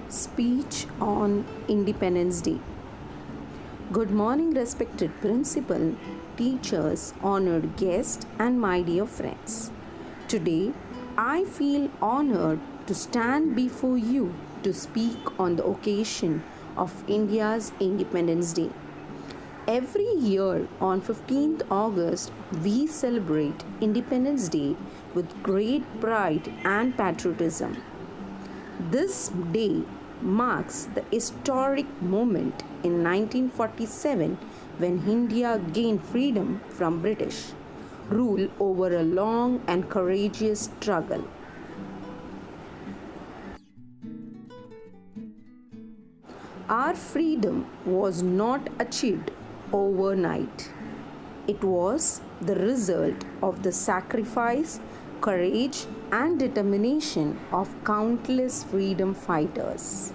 Speech on Independence Day. Good morning, respected principal, teachers, honored guests, and my dear friends. Today, I feel honored to stand before you to speak on the occasion of India's Independence Day. Every year on 15th August, we celebrate Independence Day with great pride and patriotism. This day marks the historic moment in 1947 when India gained freedom from British rule over a long and courageous struggle. Our freedom was not achieved overnight. It was the result of the sacrifice, courage, and determination of countless freedom fighters.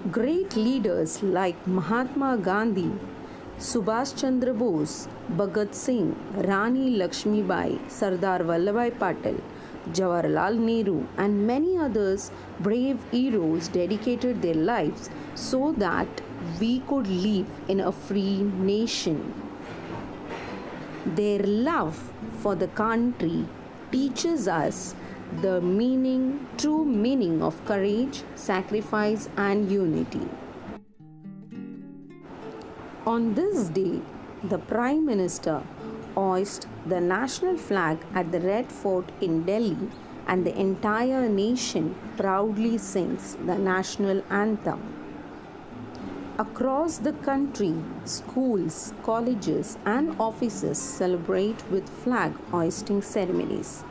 Great leaders like Mahatma Gandhi, Subhash Chandra Bose, Bhagat Singh, Rani Lakshmibai, Sardar Vallabhbhai Patel, Jawaharlal Nehru, and many others brave heroes dedicated their lives so that we could live in a free nation. Their love for the country teaches us the true meaning of courage, sacrifice, and unity. On this day, the Prime Minister hoists the national flag at the Red Fort in Delhi, and the entire nation proudly sings the national anthem. Across the country, schools, colleges, and offices celebrate with flag hoisting ceremonies,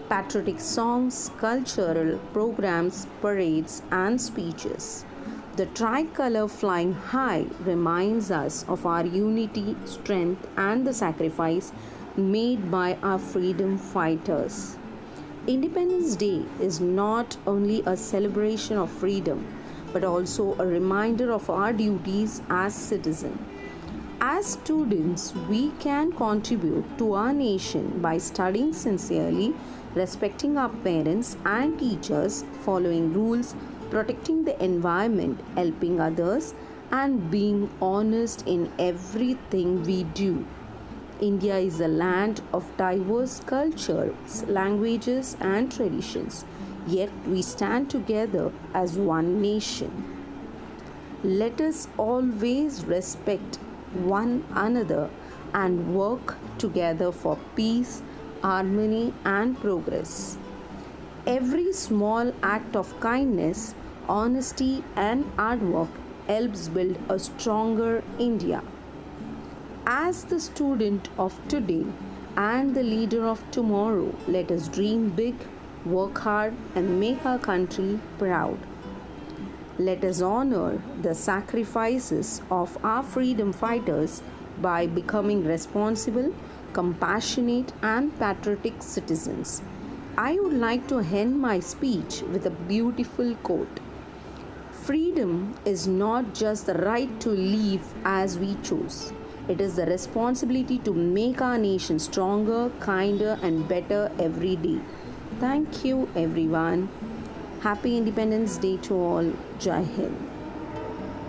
patriotic songs, cultural programs, parades, and speeches. The tricolor flying high reminds us of our unity, strength, and the sacrifice made by our freedom fighters. Independence Day is not only a celebration of freedom, but also a reminder of our duties as citizens. As students, we can contribute to our nation by studying sincerely, respecting our parents and teachers, following rules, protecting the environment, helping others, and being honest in everything we do. India is a land of diverse cultures, languages, and traditions, yet we stand together as one nation. Let us always respect one another and work together for peace, harmony, and progress. Every small act of kindness, honesty, and hard work helps build a stronger India. As the student of today and the leader of tomorrow, let us dream big, work hard, and make our country proud. Let us honor the sacrifices of our freedom fighters by becoming responsible, compassionate, and patriotic citizens. I would like to end my speech with a beautiful quote. Freedom is not just the right to live as we choose. It is the responsibility to make our nation stronger, kinder, and better every day. Thank you, everyone. Happy Independence Day to all. Jai Hind.